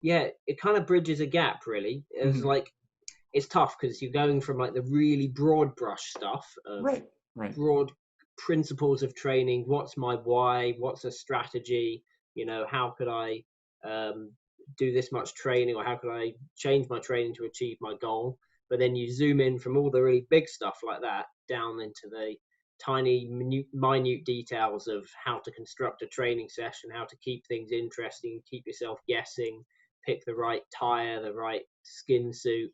yeah, it kind of bridges a gap, really. It was Hmm. like, it's tough because you're going from like the really broad brush stuff of Right. Right. broad principles of training. What's my why? What's a strategy? How could I um, do this much training, or how could I change my training to achieve my goal? But then you zoom in from all the really big stuff like that down into the tiny, minute details of how to construct a training session, how to keep things interesting, keep yourself guessing, pick the right tire, the right skin suit,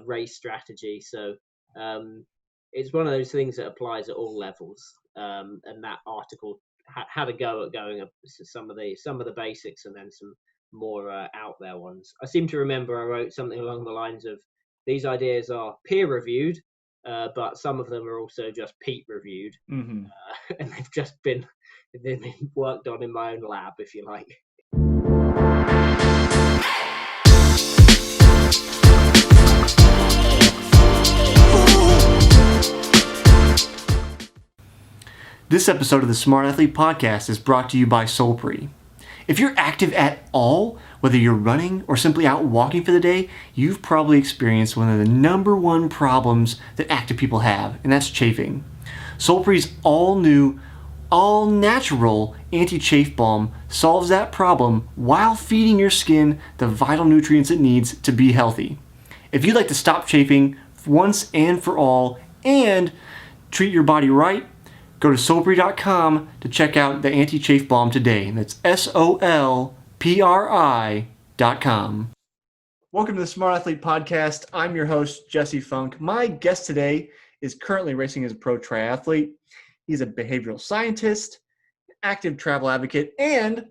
race strategy. So um, it's one of those things that applies at all levels. And that article had a go at going up some of the basics, and then some more out there ones. I seem to remember I wrote something along the lines of, these ideas are peer reviewed, but some of them are also just Pete reviewed, Hmm. and they've been worked on in my own lab, if you like. This episode of the Smart Athlete Podcast is brought to you by Solpre. If you're active at all, whether you're running or simply out walking for the day, you've probably experienced one of the number one problems that active people have, and that's chafing. Solpre's all-new, all-natural anti-chafe balm solves that problem while feeding your skin the vital nutrients it needs to be healthy. If you'd like to stop chafing once and for all and treat your body right, go to Solpri.com to check out the anti-chafe balm today. That's SOLPRI.com. Welcome to the Smart Athlete Podcast. I'm your host, Jesse Funk. My guest today is currently racing as a pro triathlete. He's a behavioral scientist, active travel advocate, and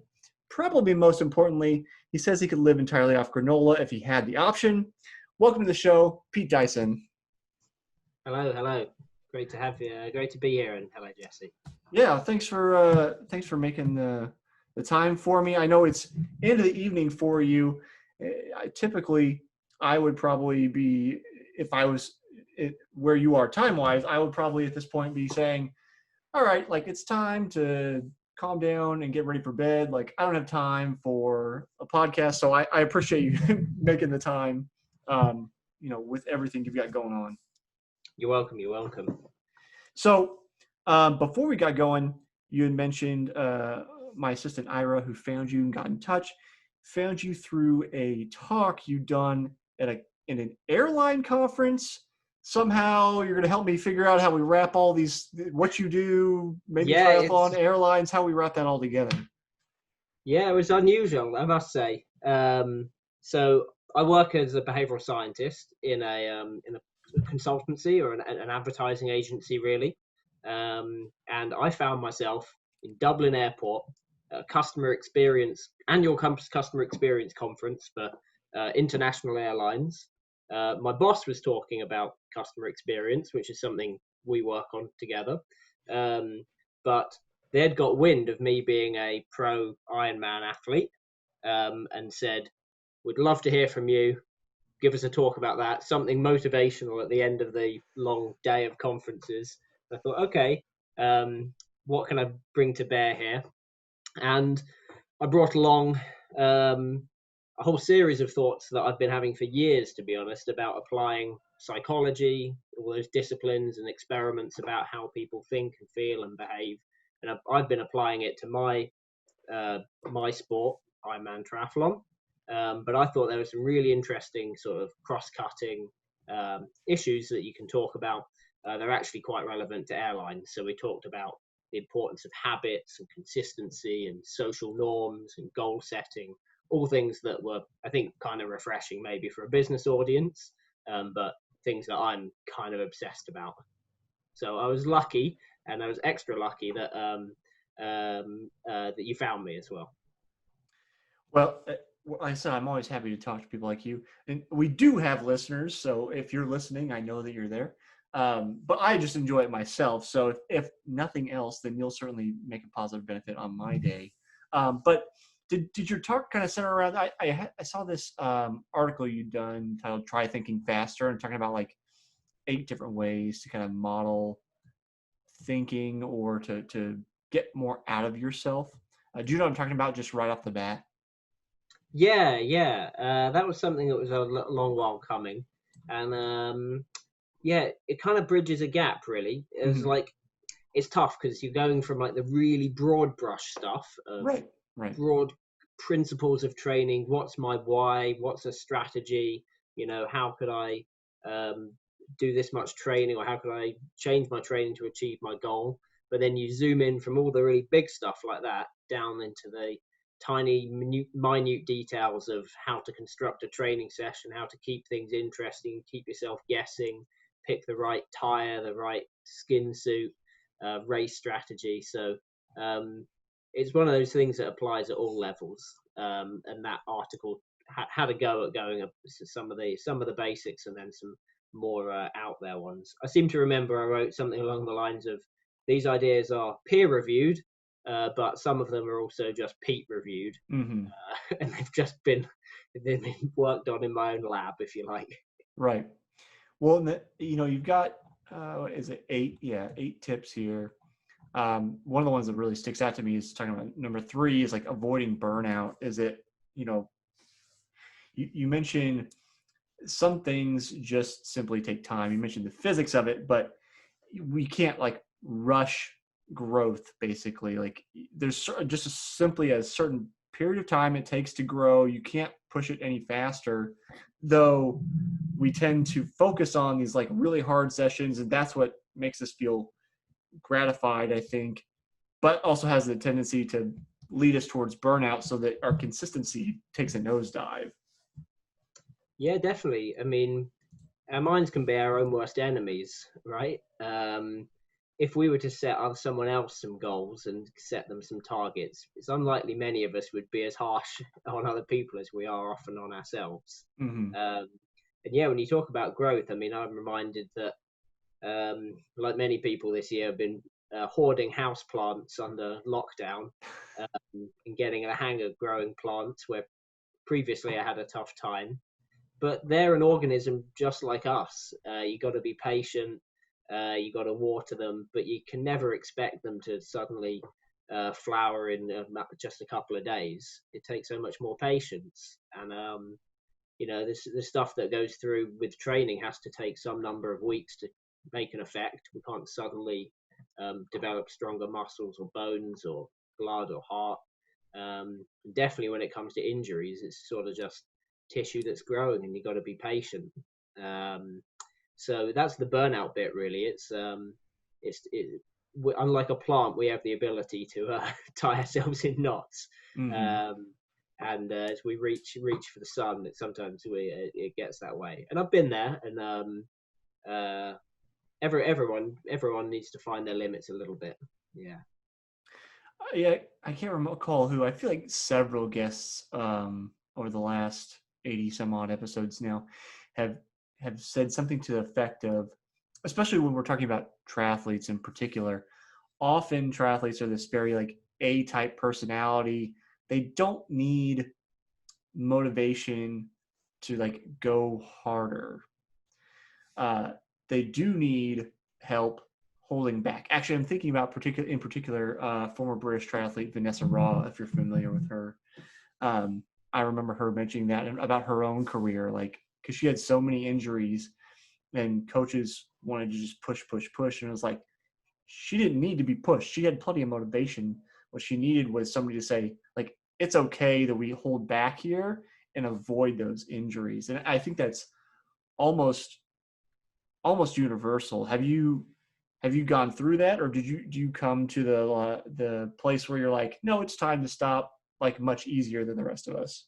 probably most importantly, he says he could live entirely off granola if he had the option. Welcome to the show, Pete Dyson. Hello. Great to have you. Great to be here, and hello, Jesse. Yeah, thanks for making the time for me. I know it's end of the evening for you. Typically, I would probably be, if I was where you are time wise, I would probably at this point be saying, all right, like it's time to calm down and get ready for bed. Like I don't have time for a podcast, so I appreciate you making the time. With everything you've got going on. You're welcome. You're welcome. So before we got going, you had mentioned my assistant Ira, who found you and got in touch, found you through a talk you done in an airline conference. Somehow you're going to help me figure out how we wrap all these, what you do, maybe Yeah, triathlon, airlines, how we wrap that all together. it was unusual, I must say. So I work as a behavioral scientist in a consultancy, or an advertising agency, really. And I found myself in Dublin Airport, annual customer experience conference for international airlines. My boss was talking about customer experience, which is something we work on together. But they'd got wind of me being a pro Ironman athlete, and said, "We'd love to hear from you. Give us a talk about that, something motivational at the end of the long day of conferences." I thought, okay, what can I bring to bear here? And I brought along a whole series of thoughts that I've been having for years, to be honest, about applying psychology, all those disciplines and experiments about how people think and feel and behave. And I've been applying it to my sport, Ironman Triathlon. But I thought there were some really interesting sort of cross-cutting issues that you can talk about. They're actually quite relevant to airlines. So we talked about the importance of habits and consistency and social norms and goal setting, all things that were, I think, kind of refreshing maybe for a business audience, but things that I'm kind of obsessed about. So I was lucky, and I was extra lucky that you found me as well. Well, like I said, I'm always happy to talk to people like you. And we do have listeners, so if you're listening, I know that you're there. But I just enjoy it myself. So if nothing else, then you'll certainly make a positive benefit on my day. But did your talk kind of center around? I saw this article you'd done titled "Try Thinking Faster" and talking about like 8 different ways to kind of model thinking or to get more out of yourself. Do you know what I'm talking about just right off the bat? Yeah. That was something that was a long while coming, and yeah, it kind of bridges a gap. Really, it was Hmm. like it's tough because you're going from like the really broad brush stuff of Right. Right. broad principles of training. What's my why? What's a strategy? How could I um, do this much training, or how could I change my training to achieve my goal? But then you zoom in from all the really big stuff like that down into the tiny, minute details of how to construct a training session, how to keep things interesting, keep yourself guessing, pick the right tire, the right skin suit, race strategy. So um, it's one of those things that applies at all levels. And that article had a go at going up some of the basics and then some more out there ones. I seem to remember I wrote something along the lines of these ideas are peer reviewed, but some of them are also just Pete reviewed, Hmm. and they've been worked on in my own lab, if you like. Right. Well, you've got what is it, eight? Yeah, 8 tips here. One of the ones that really sticks out to me is talking about number 3 is like avoiding burnout. Is it, you know, you mentioned some things just simply take time. You mentioned the physics of it, but we can't like rush growth basically. Like there's just simply a certain period of time it takes to grow. You can't push it any faster, though we tend to focus on these like really hard sessions, and that's what makes us feel gratified, I think, but also has the tendency to lead us towards burnout so that our consistency takes a nosedive. Yeah, definitely. I mean, our minds can be our own worst enemies, right? If we were to set someone else some goals and set them some targets, it's unlikely many of us would be as harsh on other people as we are often on ourselves. Mm-hmm. Um, and yeah, when you talk about growth, I mean, I'm reminded that, like many people this year, have been hoarding house plants under lockdown and getting a hang of growing plants where previously I had a tough time, but they're an organism just like us. You got to be patient. You got to water them, but you can never expect them to suddenly flower in just a couple of days. It takes so much more patience, and the stuff that goes through with training has to take some number of weeks to make an effect. We can't suddenly develop stronger muscles or bones or blood or heart. Definitely when it comes to injuries, it's sort of just tissue that's growing, and you got to be patient. Um, so that's the burnout bit, really. It's it, unlike a plant, we have the ability to tie ourselves in knots. Mm-hmm. Um, and as we reach for the sun, sometimes it gets that way. And I've been there, and uh, everyone needs to find their limits a little bit. Yeah. Yeah, I can't recall who. I feel like several guests over the last 80 some odd episodes now have have said something to the effect of, especially when we're talking about triathletes in particular, often triathletes are this very like A type personality. They don't need motivation to like go harder. Uh, they do need help holding back. Actually, I'm thinking about in particular former British triathlete Vanessa Raw, if you're familiar with her. I remember her mentioning that about her own career, like because she had so many injuries, and coaches wanted to just push, and it was like she didn't need to be pushed. She had plenty of motivation. What she needed was somebody to say, like, it's okay that we hold back here and avoid those injuries. And I think that's almost universal. Have you gone through that, or do you come to the place where you're like, no, it's time to stop, like much easier than the rest of us?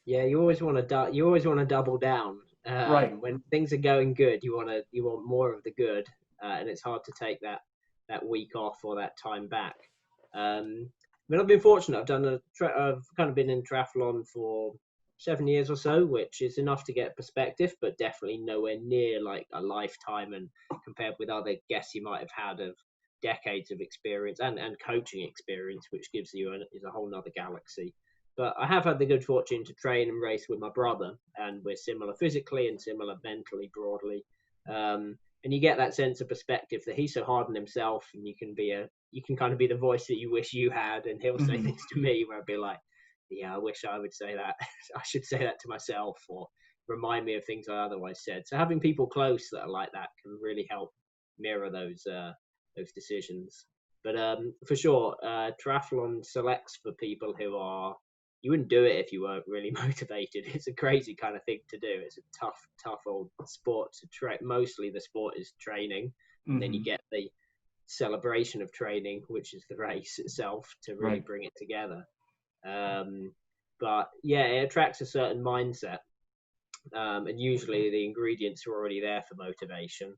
Yeah, you always want to double down. Right. When things are going good, you want more of the good, and it's hard to take that week off or that time back. I mean, I've been fortunate. I've kind of been in triathlon for 7 years or so, which is enough to get perspective, but definitely nowhere near like a lifetime. And compared with other guests you might have had of decades of experience and coaching experience, which gives you is a whole nother galaxy. But I have had the good fortune to train and race with my brother, and we're similar physically and similar mentally broadly. And you get that sense of perspective that he's so hard on himself, and you can kind of be the voice that you wish you had, and he'll say Mm-hmm. things to me where I'd be like, yeah, I wish I would say that. I should say that to myself, or remind me of things I otherwise said. So having people close that are like that can really help mirror those decisions. But for sure, triathlon selects for people who are. You wouldn't do it if you weren't really motivated. It's a crazy kind of thing to do. It's a tough old sport to train. Mostly the sport is training, and then you get the celebration of training, which is the race itself, to really bring it together. But yeah, it attracts a certain mindset, and usually the ingredients are already there for motivation.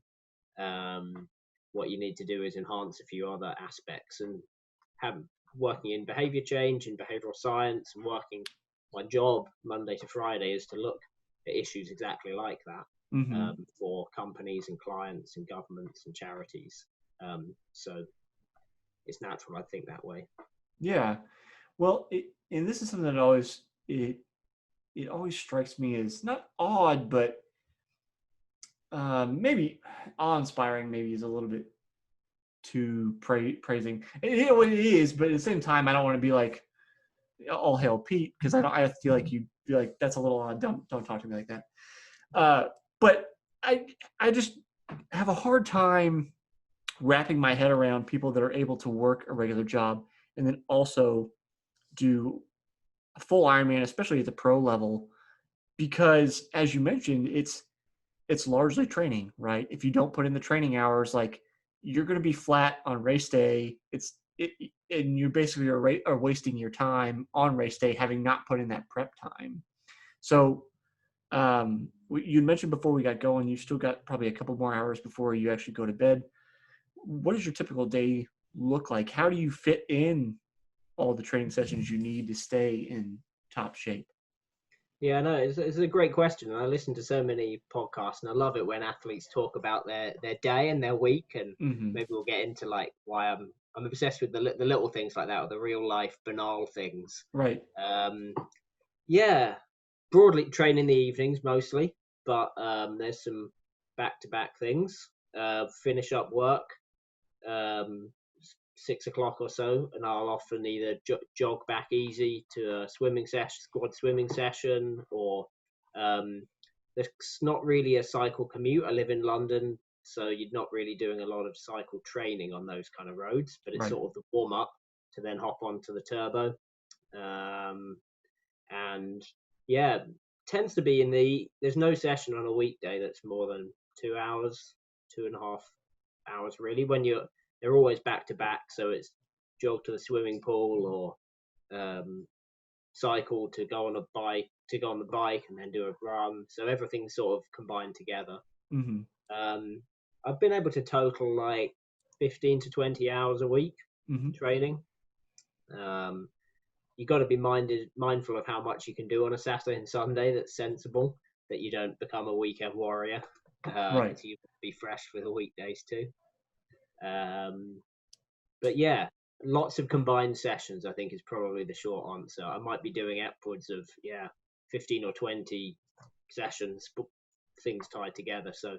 What you need to do is enhance a few other aspects, and working in behavior change, in behavioral science, and working. My job Monday to Friday is to look at issues exactly like that for companies and clients and governments and charities. So it's natural, I think, that way. Yeah. Well, and this is something that always strikes me as not odd, but maybe awe-inspiring. Maybe is a little bit too praising. It is, but at the same time, I don't want to be like all hail Pete, because I feel like you'd be like, that's a little odd. Don't talk to me like that. But I just have a hard time wrapping my head around people that are able to work a regular job and then also do a full Ironman, especially at the pro level, because as you mentioned, it's largely training, right? If you don't put in the training hours, like, you're going to be flat on race day. And you basically are wasting your time on race day having not put in that prep time. So you mentioned before we got going, you still got probably a couple more hours before you actually go to bed. What does your typical day look like? How do you fit in all the training sessions you need to stay in top shape? Yeah, no, it's a great question. And I listen to so many podcasts, and I love it when athletes talk about their day and their week. And maybe we'll get into like why I'm obsessed with the little things like that, or the real life banal things. Right. Yeah, broadly train in the evenings mostly, but there's some back-to-back things. Finish up work 6 o'clock or so, and I'll often either jog back easy to a squad swimming session, or there's not really a cycle commute. I live in London, so you're not really doing a lot of cycle training on those kind of roads, but it's sort of the warm up to then hop onto the turbo. And yeah, tends to be there's no session on a weekday that's more than 2 hours, 2.5 hours really, when they're always back to back. So it's jog to the swimming pool, or cycle to go on the bike and then do a run. So everything's sort of combined together. I've been able to total like 15 to 20 hours a week training. You got to be mindful of how much you can do on a Saturday and Sunday that's sensible, that you don't become a weekend warrior. So you can be fresh for the weekdays too. But yeah, lots of combined sessions, I think, is probably the short answer. I might be doing upwards of 15 or 20 sessions, but things tied together. So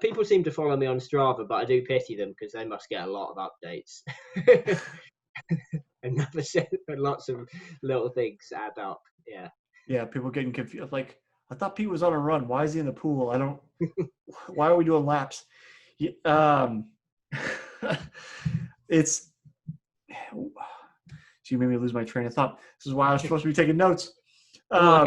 people seem to follow me on Strava, but I do pity them because they must get a lot of updates. And lots of little things add up. Yeah, people getting confused. Like, I thought Pete was on a run. Why is he in the pool? Why are we doing laps? It's, so you made me lose my train of thought. This is why I was supposed to be taking notes. Well, I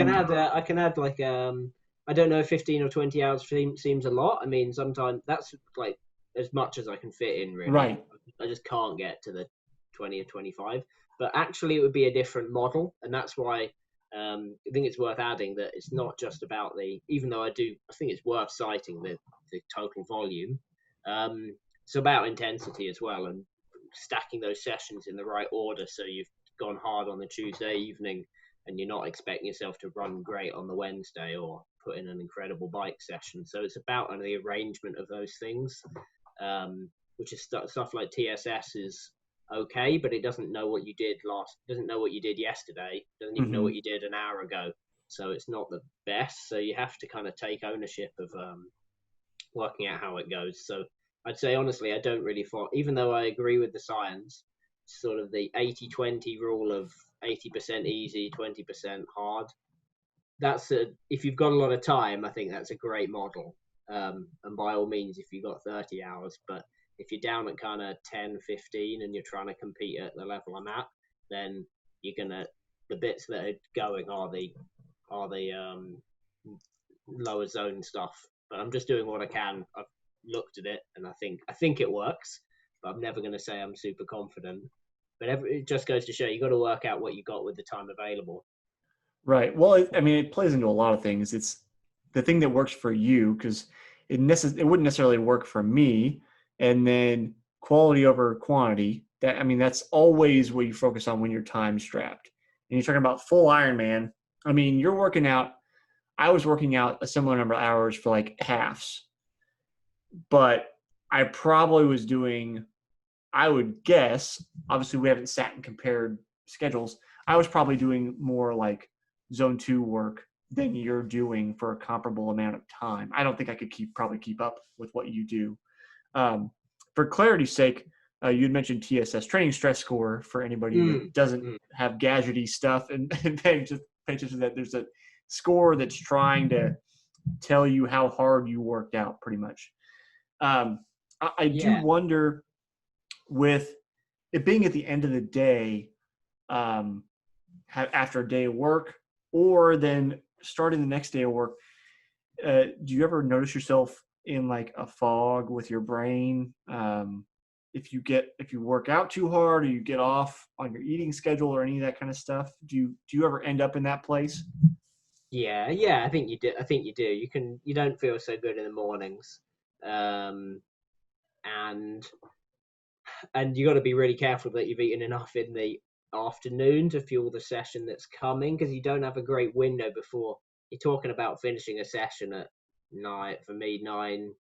can add like I don't know, 15 or 20 hours seems a lot. I mean, sometimes that's like as much as I can fit in, really. Right. I just can't get to the 20 or 25. But actually, it would be a different model, and that's why I think it's worth adding that it's not just about even though I think it's worth citing the total volume. It's about intensity as well, and stacking those sessions in the right order. So you've gone hard on the Tuesday evening, and you're not expecting yourself to run great on the Wednesday or put in an incredible bike session. So it's about the arrangement of those things, which is stuff like TSS is okay, but it doesn't know what you did yesterday, doesn't even know what you did an hour ago. So it's not the best. So you have to kind of take ownership of working out how it goes. So I'd say, honestly, I don't really follow, even though I agree with the science, sort of the 80-20 rule of 80% easy, 20% hard. If you've got a lot of time, I think that's a great model. And by all means, if you've got 30 hours, but if you're down at kind of 10, 15 and you're trying to compete at the level I'm at, then the bits that are going are the lower zone stuff. But I'm just doing what I can. I've looked at it and I think it works, but I'm never going to say I'm super confident. But it just goes to show you got to work out what you got with the time available. Right. Well, it plays into a lot of things. It's the thing that works for you, because it wouldn't necessarily work for me. And then quality over quantity. That's always what you focus on when you're time strapped. And you're talking about full Ironman. You're working out. I was working out a similar number of hours for like halves, but I probably was doing, I would guess, obviously we haven't sat and compared schedules. I was probably doing more like zone 2 work than you're doing for a comparable amount of time. I don't think I could probably keep up with what you do. For clarity's sake, you'd mentioned TSS, training stress score, for anybody that doesn't have gadgety stuff and just pay attention to that. There's a score that's trying to tell you how hard you worked out, pretty much. I do wonder, with it being at the end of the day, after a day of work, or then starting the next day of work, do you ever notice yourself in like a fog with your brain? If you work out too hard, or you get off on your eating schedule, or any of that kind of stuff, do you ever end up in that place? Yeah, I think you do. You don't feel so good in the mornings, and you got to be really careful that you've eaten enough in the afternoon to fuel the session that's coming, because you don't have a great window before. You're talking about finishing a session at night, for me 9:30,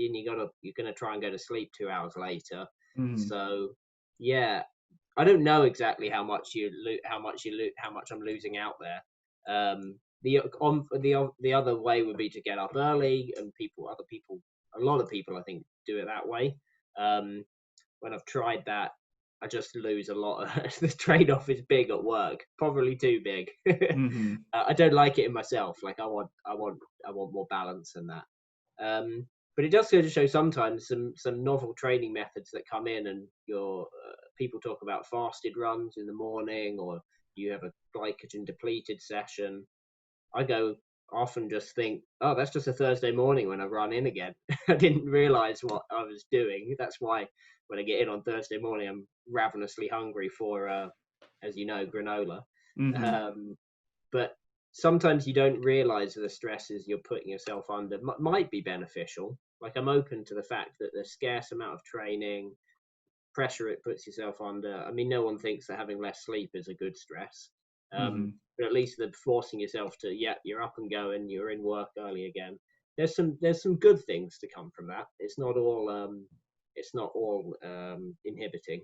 and you're gonna try and go to sleep 2 hours later. So yeah, I don't know exactly how much I'm losing out there. The other way would be to get up early, and a lot of people I think do it that way. When I've tried that, I just lose a lot. The trade-off is big at work, probably too big. I don't like it in myself. Like I want more balance than that. But it does go to show sometimes some novel training methods that come in, and people talk about fasted runs in the morning, or you have a glycogen depleted session. I often just think, oh, that's just a Thursday morning when I run in again. I didn't realize what I was doing. That's why when I get in on Thursday morning, I'm ravenously hungry for, as you know, granola. But sometimes you don't realize the stresses you're putting yourself under might be beneficial. Like, I'm open to the fact that the scarce amount of training, pressure it puts yourself under. No one thinks that having less sleep is a good stress. But at least the forcing yourself to, you're up and going, you're in work early again. There's some good things to come from that. It's not all inhibiting.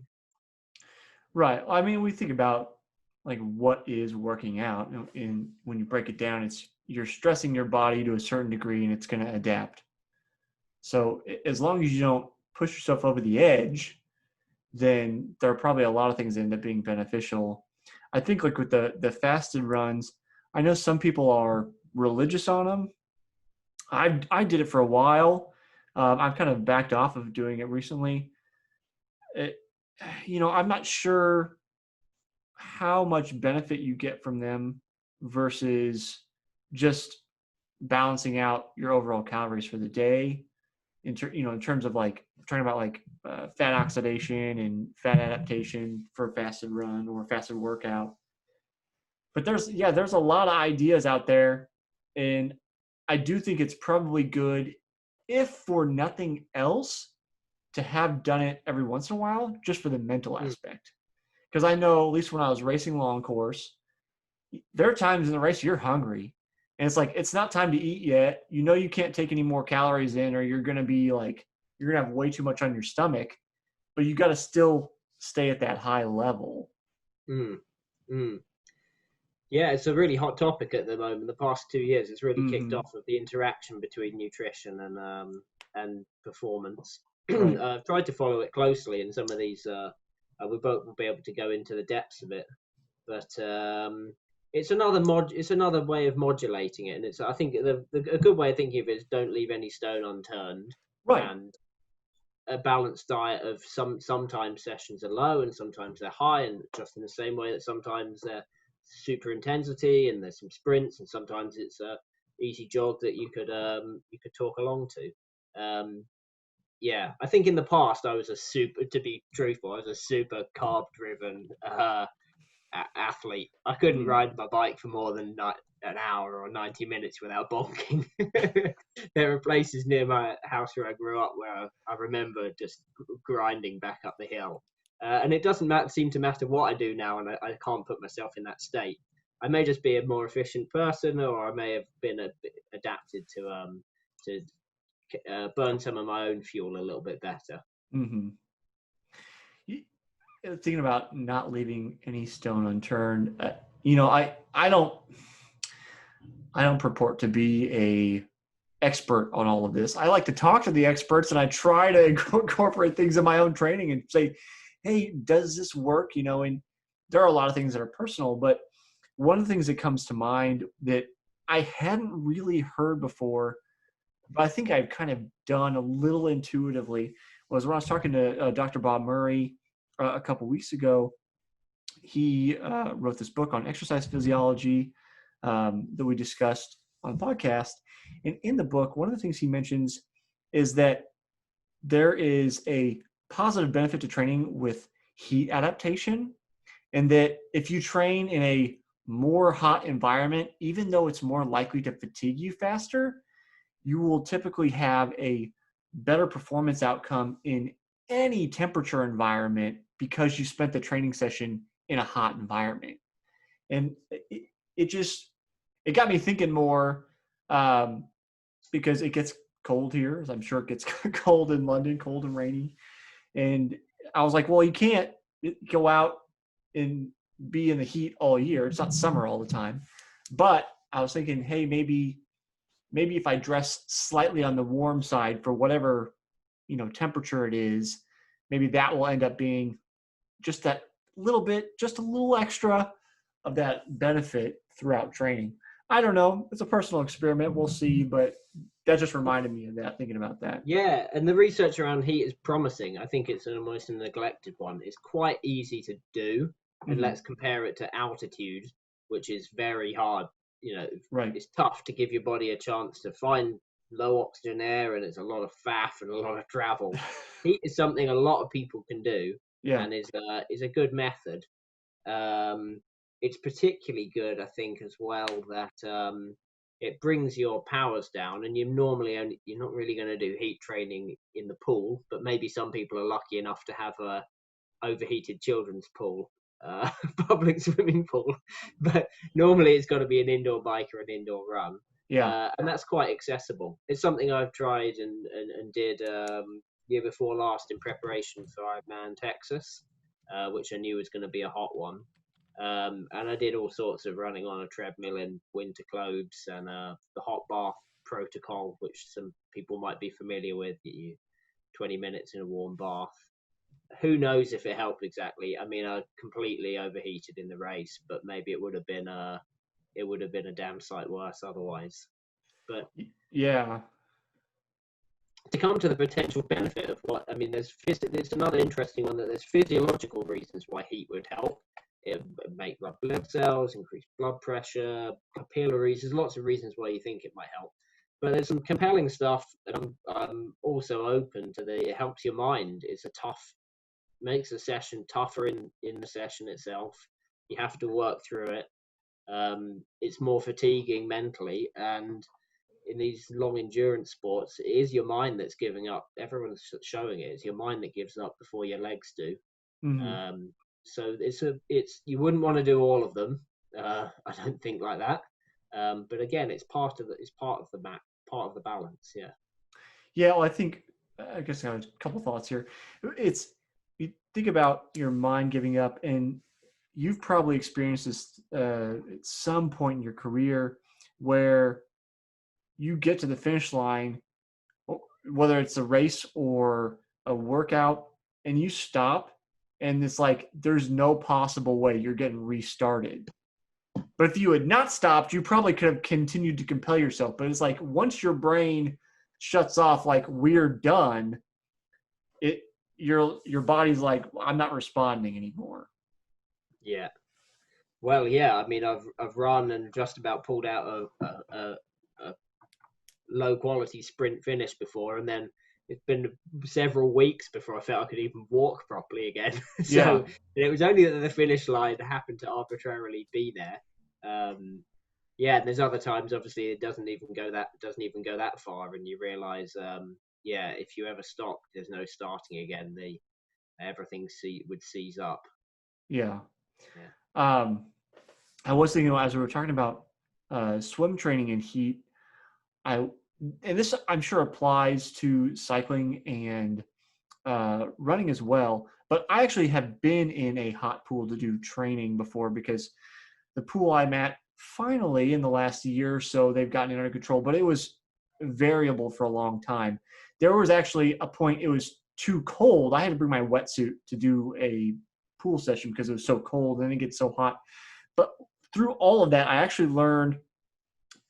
Right. We think about like what is working out, and when you break it down, you're stressing your body to a certain degree, and it's going to adapt. So as long as you don't push yourself over the edge, then there are probably a lot of things that end up being beneficial. I think like with the fasted runs, I know some people are religious on them. I did it for a while. I've kind of backed off of doing it recently. I'm not sure how much benefit you get from them versus just balancing out your overall calories for the day. In terms of like talking about like fat oxidation and fat adaptation for a fasted run or a fasted workout. But there's a lot of ideas out there, and I do think it's probably good, if for nothing else, to have done it every once in a while, just for the mental aspect. Because I know, at least when I was racing long course, there are times in the race you're hungry, and it's like, it's not time to eat yet. You can't take any more calories in, or you're going to have way too much on your stomach, but you got to still stay at that high level. Yeah, it's a really hot topic at the moment. The past 2 years, it's really kicked off with the interaction between nutrition and performance. Right. I've tried to follow it closely, and some of these, we both will be able to go into the depths of it. but it's another way of modulating it, and I think a good way of thinking of it is don't leave any stone unturned, Right. and a balanced diet of sometimes sessions are low and sometimes they're high, and just in the same way that sometimes they're super intensity and there's some sprints, and sometimes it's a easy jog that you could talk along to. Yeah, I think in the past to be truthful, I was a super carb driven athlete. I couldn't Mm. ride my bike for more than an hour or 90 minutes without bonking. There are places near my house where I grew up where I remember just grinding back up the hill. And it doesn't seem to matter what I do now, and I can't put myself in that state. I may just be a more efficient person, or I may have been adapted to burn some of my own fuel a little bit better. Mm-hmm. Thinking about not leaving any stone unturned, I don't purport to be a expert on all of this. I like to talk to the experts, and I try to incorporate things in my own training and say, hey, does this work? And there are a lot of things that are personal, but one of the things that comes to mind that I hadn't really heard before, but I think I've kind of done a little intuitively, was when I was talking to Dr. Bob Murray a couple weeks ago. He wrote this book on exercise physiology that we discussed on the podcast. And in the book, one of the things he mentions is that there is a positive benefit to training with heat adaptation, and that if you train in a more hot environment, even though it's more likely to fatigue you faster, you will typically have a better performance outcome in any temperature environment because you spent the training session in a hot environment. And it got me thinking more, because it gets cold here, as I'm sure it gets cold in London, cold and rainy. And I was like, well, you can't go out and be in the heat all year. It's not summer all the time. But I was thinking, hey, maybe if I dress slightly on the warm side for whatever, temperature it is, maybe that will end up being just that little bit, just a little extra of that benefit throughout training. I don't know. It's a personal experiment. We'll see, but that just reminded me of that, thinking about that. Yeah, and the research around heat is promising. I think it's almost a neglected one. It's quite easy to do, and Mm-hmm. let's compare it to altitude, which is very hard. Right. It's tough to give your body a chance to find low oxygen air, and it's a lot of faff and a lot of travel. Heat is something a lot of people can do, Yeah. and is a good method. It's particularly good, I think, as well, that it brings your powers down, and you're not really going to do heat training in the pool, but maybe some people are lucky enough to have a overheated children's pool, public swimming pool, but normally it's got to be an indoor bike or an indoor run. Yeah. And that's quite accessible. It's something I've tried and did year before last in preparation for Ironman Texas, which I knew was going to be a hot one. And I did all sorts of running on a treadmill in winter clothes, and the hot bath protocol, which some people might be familiar with. You 20 minutes in a warm bath. Who knows if it helped exactly? I mean, I completely overheated in the race, but maybe it would have been a damn sight worse otherwise. But yeah, to come to the potential benefit of what I mean, there's another interesting one, that there's physiological reasons why heat would help. It make red blood cells, increase blood pressure, capillaries. There's lots of reasons why you think it might help, but there's some compelling stuff. And I'm also open to it helps your mind. Makes the session tougher in the session itself. You have to work through it. It's more fatiguing mentally, and in these long endurance sports, it is your mind that's giving up. Everyone's showing it. It's your mind that gives up before your legs do. mm-hmm. So it's you wouldn't want to do all of them. I don't think like that. But again, it's part of the balance. Yeah. Yeah. Well, I guess I have a couple thoughts here. You think about your mind giving up, and you've probably experienced this at some point in your career where you get to the finish line, whether it's a race or a workout, and you stop and it's like there's no possible way you're getting restarted. But if you had not stopped, you probably could have continued to compel yourself. But it's like once your brain shuts off, like we're done, your body's like, I'm not responding anymore. Yeah. Well, yeah. I mean, I've run and just about pulled out a low quality sprint finish before, and then it's been several weeks before I felt I could even walk properly again. Yeah. So it was only that the finish line happened to arbitrarily be there. Yeah, and there's other times obviously it doesn't even go that far, and you realize, yeah, if you ever stop, there's no starting again. Everything would seize up. Yeah. Yeah. I was thinking as we were talking about swim training and heat, and this I'm sure applies to cycling and running as well. But I actually have been in a hot pool to do training before, because the pool I'm at, finally in the last year or so, they've gotten it under control, but it was variable for a long time. There was actually a point it was too cold. I had to bring my wetsuit to do a pool session because it was so cold and it gets so hot. But through all of that, I actually learned,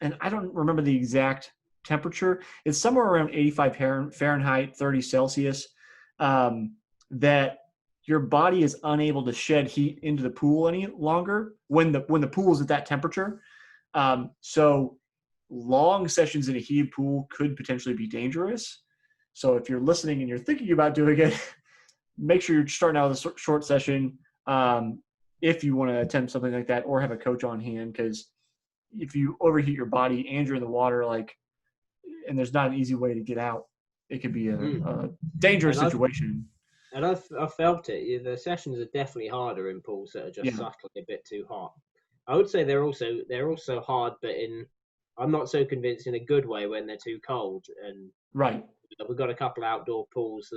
and I don't remember the exact temperature. It's somewhere around 85 Fahrenheit, 30 Celsius, that your body is unable to shed heat into the pool any longer when the pool is at that temperature. So long sessions in a heated pool could potentially be dangerous. So if you're listening and you're thinking about doing it, make sure you're starting out with a short session if you want to attempt something like that, or have a coach on hand, because if you overheat your body and you're in the water, like, and there's not an easy way to get out, it could be a dangerous situation. I've felt it. The sessions are definitely harder in pools that are just Yeah. subtly a bit too hot. I would say they're also hard, but I'm not so convinced in a good way when they're too cold. And Right. we've got a couple outdoor pools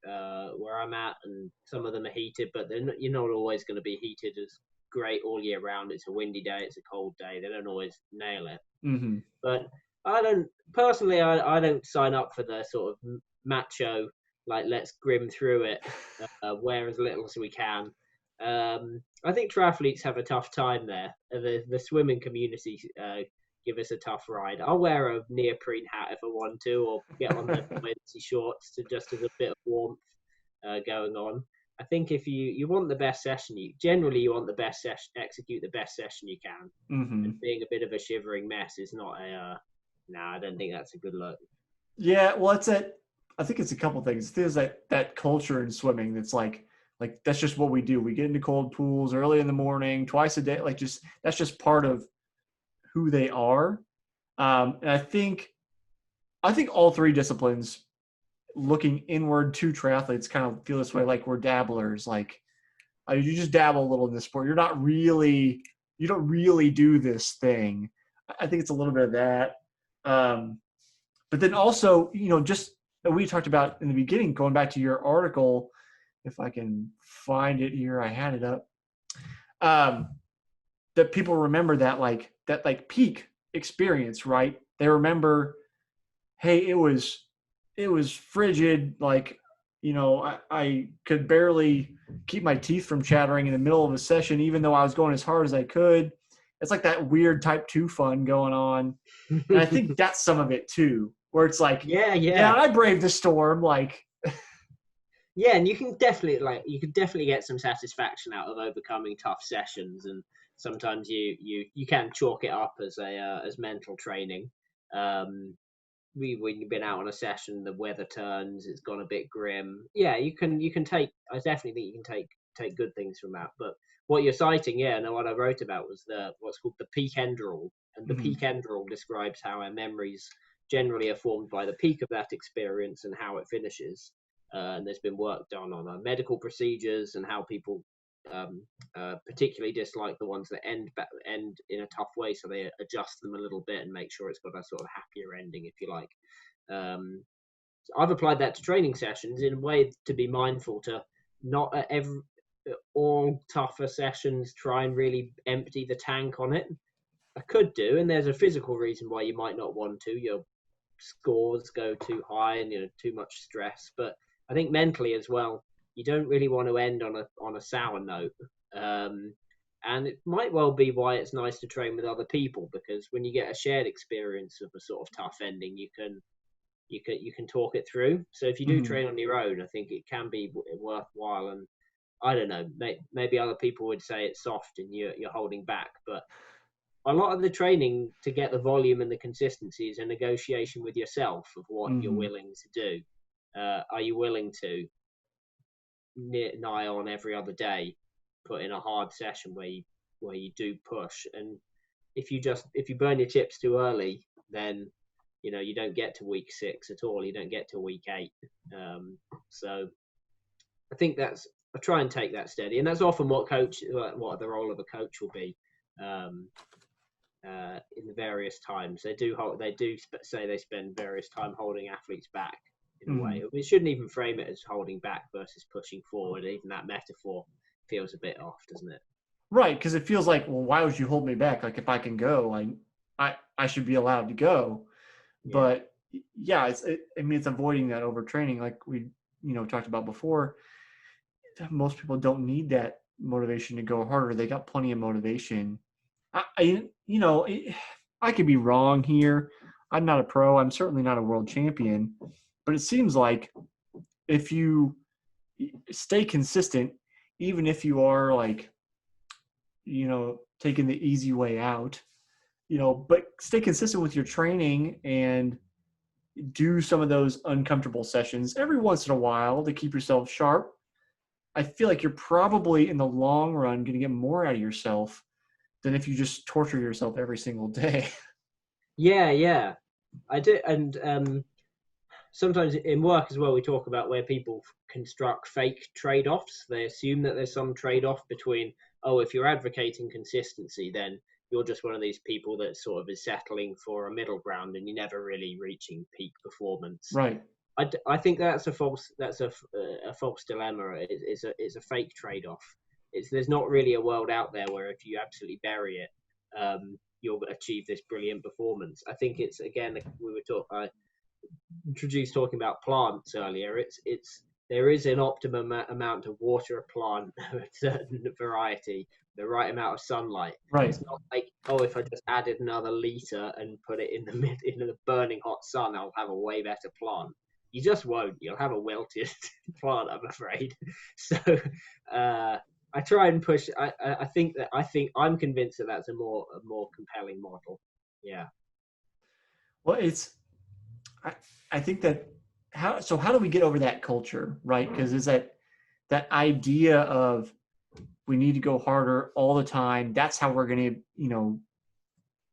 where I'm at, and some of them are heated, but you're not always going to be heated as great all year round. It's a windy day, it's a cold day. They don't always nail it. Mm-hmm. But I don't sign up for the sort of macho, like, let's grim through it, wear as little as we can. I think triathletes have a tough time there. The swimming community give us a tough ride. I'll wear a neoprene hat if I want to, or get on the fancy shorts to just as a bit of warmth going on. I think if you want the best session, you want the best session, execute the best session you can. Mm-hmm. And being a bit of a shivering mess is not no, I don't think that's a good look. Yeah, well, I think it's a couple things. There's that culture in swimming that's like that's just what we do. We get into cold pools early in the morning, twice a day. Like, that's just part of who they are. And I think all three disciplines, looking inward to triathletes, kind of feel this way. Like, we're dabblers. Like, you just dabble a little in this sport. You don't really do this thing. I think it's a little bit of that. But then also, just we talked about in the beginning, going back to your article, if I can find it here, I had it up, that people remember that peak experience, right? They remember, hey, it was frigid. Like, I could barely keep my teeth from chattering in the middle of a session, even though I was going as hard as I could. It's like that weird type 2 fun going on. And I think that's some of it too, where it's like, yeah, I braved the storm. Like, yeah, and you can definitely get some satisfaction out of overcoming tough sessions, and sometimes you can chalk it up as mental training. When you've been out on a session, the weather turns, it's gone a bit grim. Yeah, I definitely think you can take good things from that. But what you're citing, and what I wrote about was what's called the peak end rule. And the peak end rule describes how our memories generally are formed by the peak of that experience and how it finishes. And there's been work done on medical procedures and how people particularly dislike the ones that end in a tough way, so they adjust them a little bit and make sure it's got a sort of happier ending, if you like. So I've applied that to training sessions in a way to be mindful to not at all tougher sessions try and really empty the tank on it. I could do, and there's a physical reason why you might not want to. Your scores go too high and too much stress. But I think mentally as well, you don't really want to end on a sour note. And it might well be why it's nice to train with other people, because when you get a shared experience of a sort of tough ending, you can talk it through. So if you do Mhm. train on your own, I think it can be worthwhile. And I don't know, maybe other people would say it's soft and you're holding back, but a lot of the training to get the volume and the consistency is a negotiation with yourself of what you're Mhm. willing to do. Are you willing to nigh on every other day put in a hard session where you do push? And if you burn your chips too early, then you don't get to week 6 at all. You don't get to week 8. So I think I try and take that steady, and that's often what the role of a coach will be. Um, in the various times say they spend various time holding athletes back in a way. Mhm. We shouldn't even frame it as holding back versus pushing forward. Even that metaphor feels a bit off, doesn't it? Right, because it feels like, well, why would you hold me back? Like if I can go, like I should be allowed to go. Yeah. But yeah, I mean, it's avoiding that overtraining, like we talked about before. Most people don't need that motivation to go harder. They got plenty of motivation. I I could be wrong here. I'm not a pro. I'm certainly not a world champion. But it seems like if you stay consistent, even if you are like, taking the easy way out, but stay consistent with your training and do some of those uncomfortable sessions every once in a while to keep yourself sharp. I feel like you're probably in the long run going to get more out of yourself than if you just torture yourself every single day. Yeah, I do. And sometimes in work as well, we talk about where people construct fake trade-offs. They assume that there's some trade-off between, oh, if you're advocating consistency, then you're just one of these people that sort of is settling for a middle ground and you're never really reaching peak performance. Right. I think that's a false dilemma. It's a fake trade-off. There's not really a world out there where if you absolutely bury it, you'll achieve this brilliant performance. I think it's, again, we were talking, introduced talking about plants earlier. It's there is an optimum amount of water a plant of a certain variety, the right amount of sunlight. Right. It's not like, oh, if I just added another liter and put it in the burning hot sun, I'll have a way better plant. You just won't. You'll have a wilted plant, I'm afraid. So I try and push. I think I'm convinced that that's a more compelling model. Yeah. Well, I, I think that how do we get over that culture, right? Because it's that idea of we need to go harder all the time. That's how we're going to,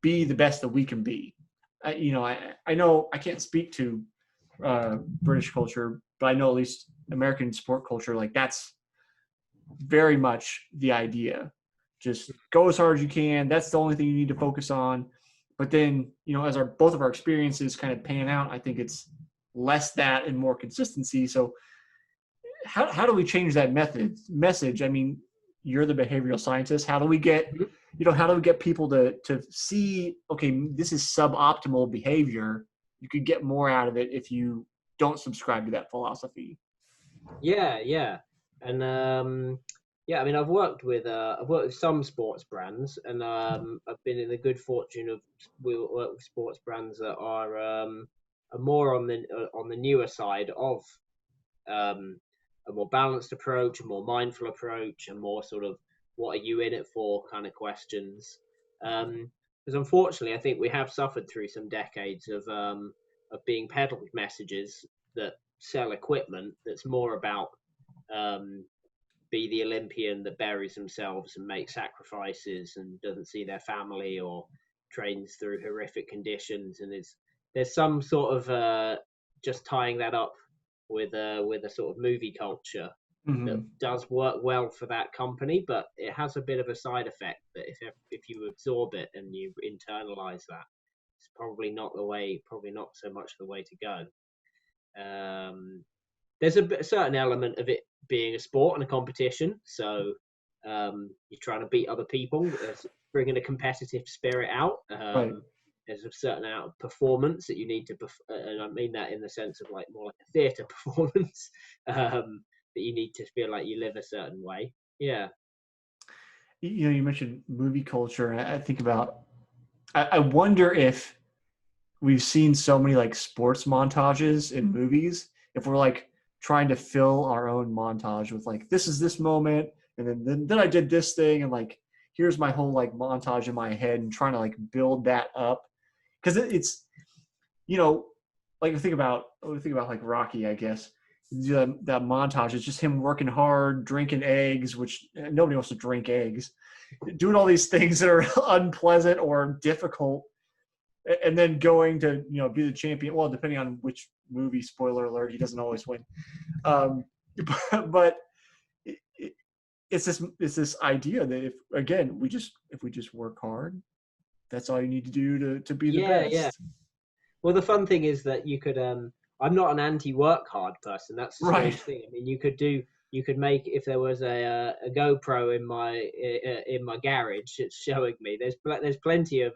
be the best that we can be. I know I can't speak to British culture, but I know at least American sport culture, like that's very much the idea. Just go as hard as you can. That's the only thing you need to focus on. But then, as both of our experiences kind of pan out, I think it's less that and more consistency. So how do we change that message? I mean, you're the behavioral scientist. How do we get, people to see, okay, this is suboptimal behavior. You could get more out of it if you don't subscribe to that philosophy. Yeah, and yeah. I mean, I've worked with some sports brands, and I've been in the good fortune of work with sports brands that are more on the newer side of um, a more balanced approach, a more mindful approach, a more sort of what are you in it for kind of questions. Because unfortunately, I think we have suffered through some decades of being peddled messages that sell equipment that's more about um, be the Olympian that buries themselves and makes sacrifices and doesn't see their family or trains through horrific conditions. And there's some sort of just tying that up with a sort of movie culture that Mm-hmm. does work well for that company, but it has a bit of a side effect that if you absorb it and you internalize that, it's probably not so much the way to go. There's a certain element of it being a sport and a competition, so you're trying to beat other people. There's bringing a competitive spirit out. Right. There's a certain amount of performance that you need to, and I mean that in the sense of like more like a theatre performance. that you need to feel like you live a certain way. Yeah. You mentioned movie culture, and I think about, I wonder if we've seen so many like sports montages in movies, if we're like trying to fill our own montage with like, this is this moment, and then I did this thing, and like, here's my whole like montage in my head, and trying to like build that up. Because it's, like think about like Rocky, I guess. That montage is just him working hard, drinking eggs, which nobody wants to drink eggs, doing all these things that are unpleasant or difficult, and then going to be the champion. Well, depending on which movie, spoiler alert, he doesn't always win. But it's this idea that if we just work hard, that's all you need to do to be the best. Yeah. Well, the fun thing is that you could. I'm not an anti-work hard person. That's the strange thing. I mean, you could make, if there was a GoPro in my garage, it's showing me. There's plenty of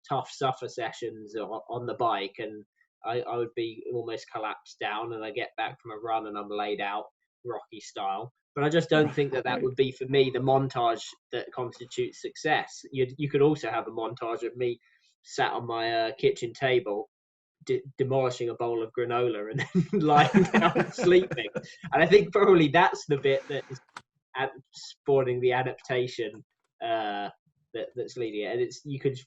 tough suffer sessions on the bike, and I would be almost collapsed down, and I get back from a run and I'm laid out Rocky style. But I just don't think that would be for me the montage that constitutes success. You could also have a montage of me sat on my kitchen table demolishing a bowl of granola and then lying down sleeping. And I think probably that's the bit that is spawning the adaptation that's leading it. And it's you could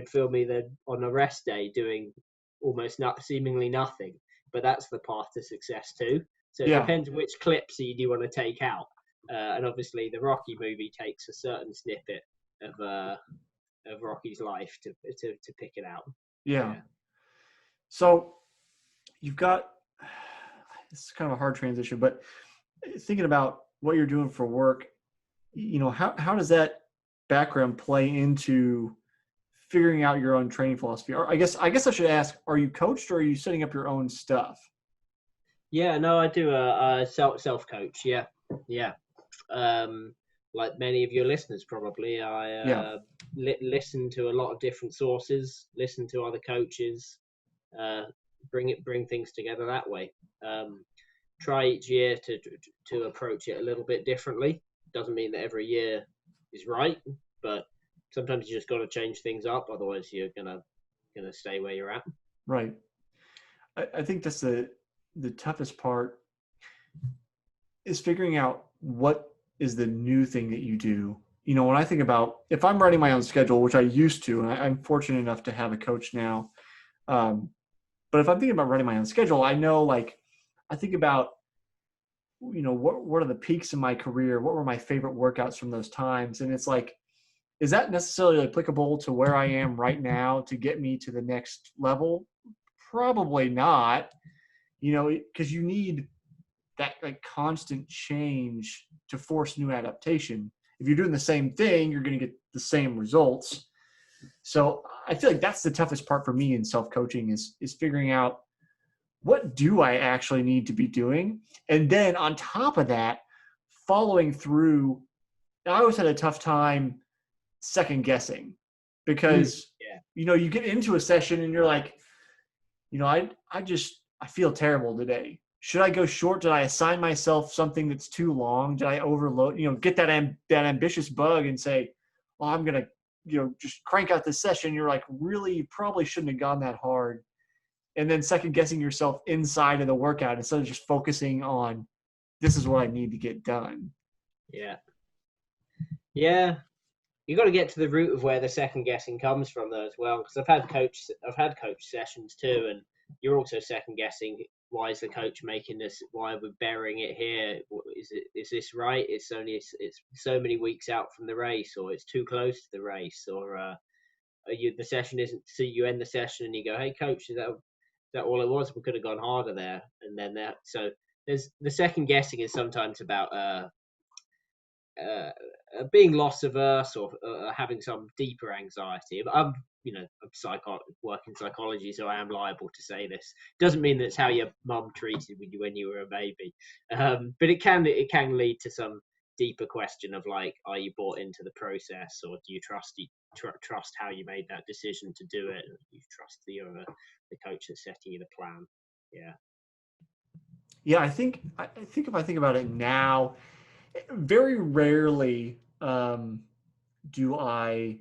feel me then on a rest day doing almost seemingly nothing, but that's the path to success too. So it depends which clips you do want to take out. And obviously the Rocky movie takes a certain snippet of Rocky's life to pick it out. Yeah. So you've got, it's kind of a hard transition, but thinking about what you're doing for work, how does that background play into figuring out your own training philosophy? Or I guess I should ask, are you coached or are you setting up your own stuff? Yeah, no, I do a self coach. Yeah. Like many of your listeners, probably, I listen to a lot of different sources, listen to other coaches, bring things together that way. Try each year to approach it a little bit differently. Doesn't mean that every year is right, but sometimes you just got to change things up. Otherwise, you're gonna stay where you're at. Right. I think that's the toughest part, is figuring out what is the new thing that you do. When I think about, if I'm writing my own schedule, which I used to, and I'm fortunate enough to have a coach now. But if I'm thinking about running my own schedule, I know, like, I think about, what are the peaks in my career? What were my favorite workouts from those times? And it's like, is that necessarily applicable to where I am right now to get me to the next level? Probably not, because you need that like constant change to force new adaptation. If you're doing the same thing, you're going to get the same results. So I feel like that's the toughest part for me in self-coaching is figuring out, what do I actually need to be doing? And then on top of that, following through. I always had a tough time second guessing, because, you get into a session and you're like, I feel terrible today. Should I go short? Did I assign myself something that's too long? Did I overload, get that ambitious bug and say, well, I'm going to, just crank out this session. You're like, really, you probably shouldn't have gone that hard. And then second guessing yourself inside of the workout instead of just focusing on, this is what I need to get done. Yeah. You got to get to the root of where the second guessing comes from, though, as well. Because I've had coach sessions too, and you're also second guessing. Why is the coach making this? Why are we burying it here? Is this right? It's so many weeks out from the race, or it's too close to the race, or the session isn't. So you end the session and you go, "Hey, coach, is that all it was? We could have gone harder there." And then so there's the second guessing is sometimes about being loss averse or having some deeper anxiety. But I'm work in psychology, so I am liable to say this. Doesn't mean that's how your mum treated you when you were a baby, but it can lead to some deeper question of like, are you bought into the process, or do you trust how you made that decision to do it? You trust the coach that's setting you the plan. Yeah, I think if I think about it now, very rarely do I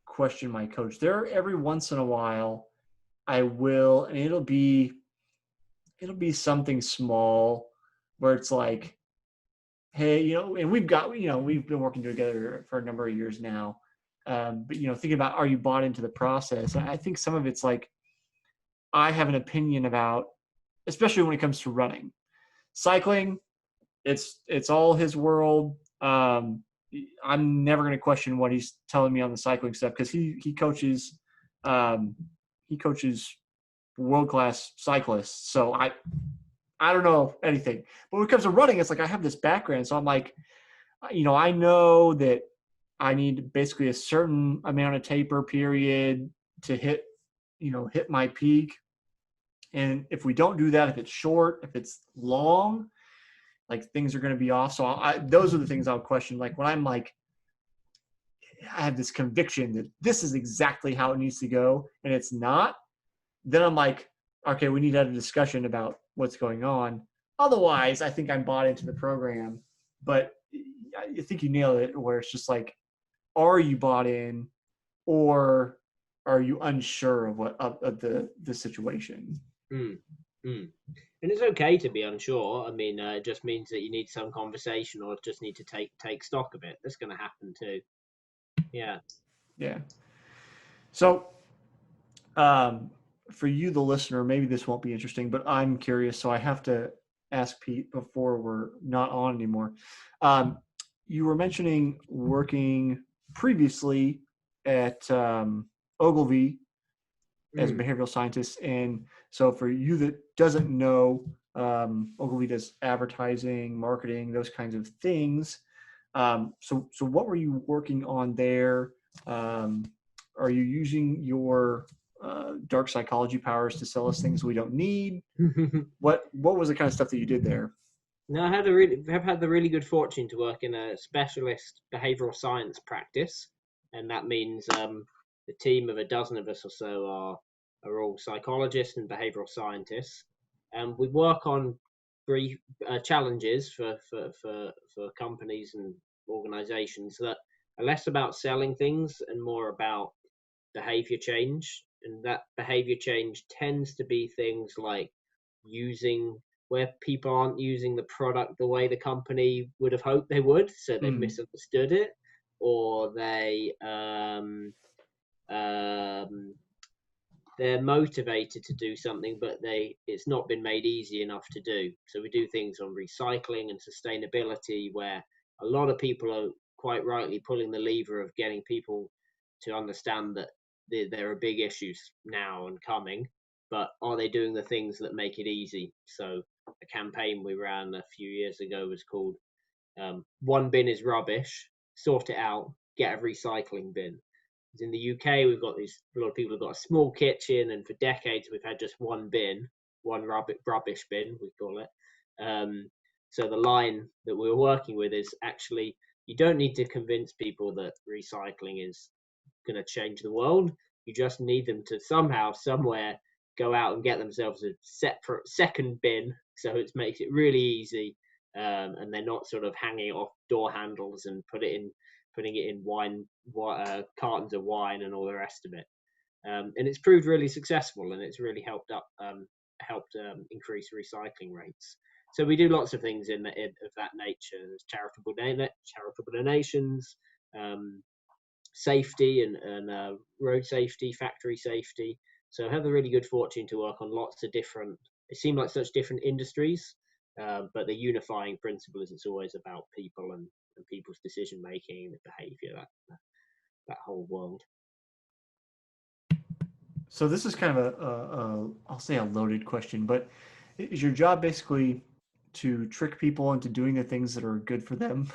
question my coach. There, every once in a while, I will, and it'll be something small where it's like, hey, and we've been working together for a number of years now. But thinking about, are you bought into the process? I think some of it's like, I have an opinion about, especially when it comes to running, cycling. It's all his world. I'm never going to question what he's telling me on the cycling stuff, because he coaches um, world class cyclists. So I don't know anything. But when it comes to running, it's like I have this background, so I'm like, I know that I need basically a certain amount of taper period to hit my peak. And if we don't do that, if it's short, if it's long, like things are going to be off. So those are the things I'll question. Like when I'm like, I have this conviction that this is exactly how it needs to go, and it's not, then I'm like, okay, we need to have a discussion about what's going on. Otherwise, I think I'm bought into the program. But I think you nailed it, where it's just like, are you bought in, or are you unsure of the situation? Mm, mm. And it's okay to be unsure. I mean, it just means that you need some conversation or just need to take stock of it. That's going to happen too. Yeah. Yeah. So, um, for you, the listener, maybe this won't be interesting, but I'm curious, so I have to ask Pete before we're not on anymore. Um, you were mentioning working previously at Ogilvy as a Mm, behavioral scientist, and so for you that doesn't know, Ogilvy does advertising, marketing, those kinds of things. So what were you working on there? Um, are you using your dark psychology powers to sell us things we don't need? mm. What was the kind of stuff that you did there? No, have had the really good fortune to work in a specialist behavioral science practice, and that means the team of a dozen of us or so are all psychologists and behavioral scientists, and we work on brief challenges for companies and organizations that are less about selling things and more about behavior change. And that behavior change tends to be things like using where people aren't using the product the way the company would have hoped they would, so they've Mm, misunderstood it, or um, they're motivated to do something, but it's not been made easy enough to do. So we do things on recycling and sustainability, where a lot of people are quite rightly pulling the lever of getting people to understand that there are big issues now and coming, but are they doing the things that make it easy? So a campaign we ran a few years ago was called "One Bin is Rubbish, Sort It Out, Get a Recycling Bin." In the UK, we've got a lot of people have got a small kitchen, and for decades we've had just one bin, one rubbish bin, we call it. So the line that we were working with is actually you don't need to convince people that recycling is going to change the world. You just need them to somehow, somewhere, go out and get themselves a separate second bin, so it makes it really easy, and they're not sort of hanging it off door handles and putting it in cartons of wine and all the rest of it. And it's proved really successful, and it's really helped increase recycling rates. So we do lots of things of that nature. There's charitable donations, um, safety and road safety, factory safety. So I have the really good fortune to work on lots of different. It seem like such different industries, but the unifying principle is it's always about people and people's decision making and behaviour. That whole world. so this is kind of I'll say a loaded question, but is your job basically to trick people into doing the things that are good for them?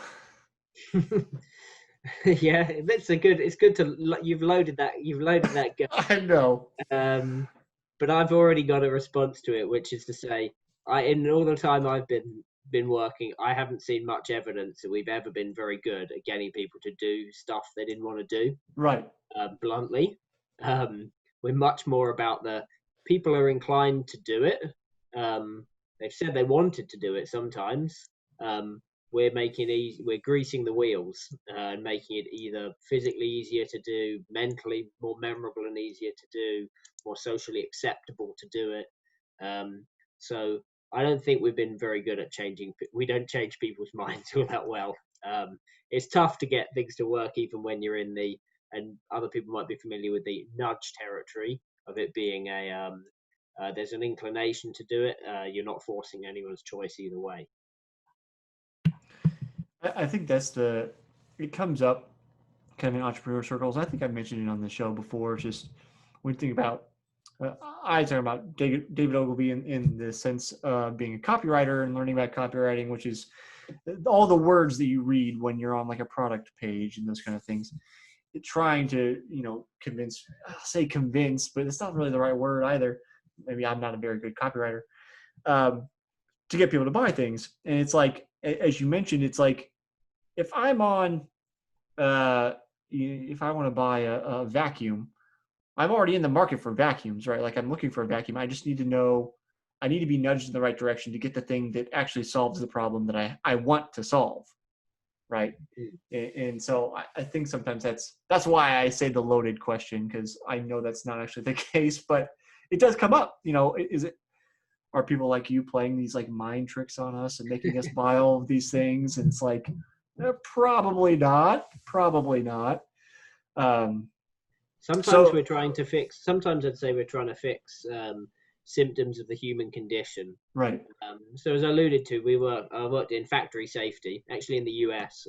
Yeah, it's good to you've loaded that gun. I know. But I've already got a response to it, which is to say, in all the time I've been working, I haven't seen much evidence that we've ever been very good at getting people to do stuff they didn't want to do. Right. Bluntly, um, we're much more about the people are inclined to do it, um, they've said they wanted to do it sometimes. We're greasing the wheels and making it either physically easier to do, mentally more memorable and easier to do, more socially acceptable to do it. So I don't think we've been very good at changing. We don't change people's minds all that well. It's tough to get things to work even when you're in the, and other people might be familiar with the nudge territory of it being there's an inclination to do it. You're not forcing anyone's choice either way. I think it comes up kind of in entrepreneur circles. I think I mentioned it on the show before. It's just when you think about, I talk about David Ogilvy in the sense of being a copywriter and learning about copywriting, which is all the words that you read when you're on like a product page and those kind of things. Trying to, convince, but it's not really the right word either. Maybe I'm not a very good copywriter, to get people to buy things. And it's like, as you mentioned, it's like, if I'm on, if I want to buy a vacuum, I'm already in the market for vacuums, right? Like I'm looking for a vacuum. I just need to know, I need to be nudged in the right direction to get the thing that actually solves the problem that I want to solve. Right. And so I think sometimes that's why I say the loaded question, because I know that's not actually the case, but it does come up. Are people like you playing these like mind tricks on us and making us buy all of these things? And it's like, probably not. Sometimes I'd say we're trying to fix symptoms of the human condition. Right. So as I alluded to, I worked in factory safety, actually in the US,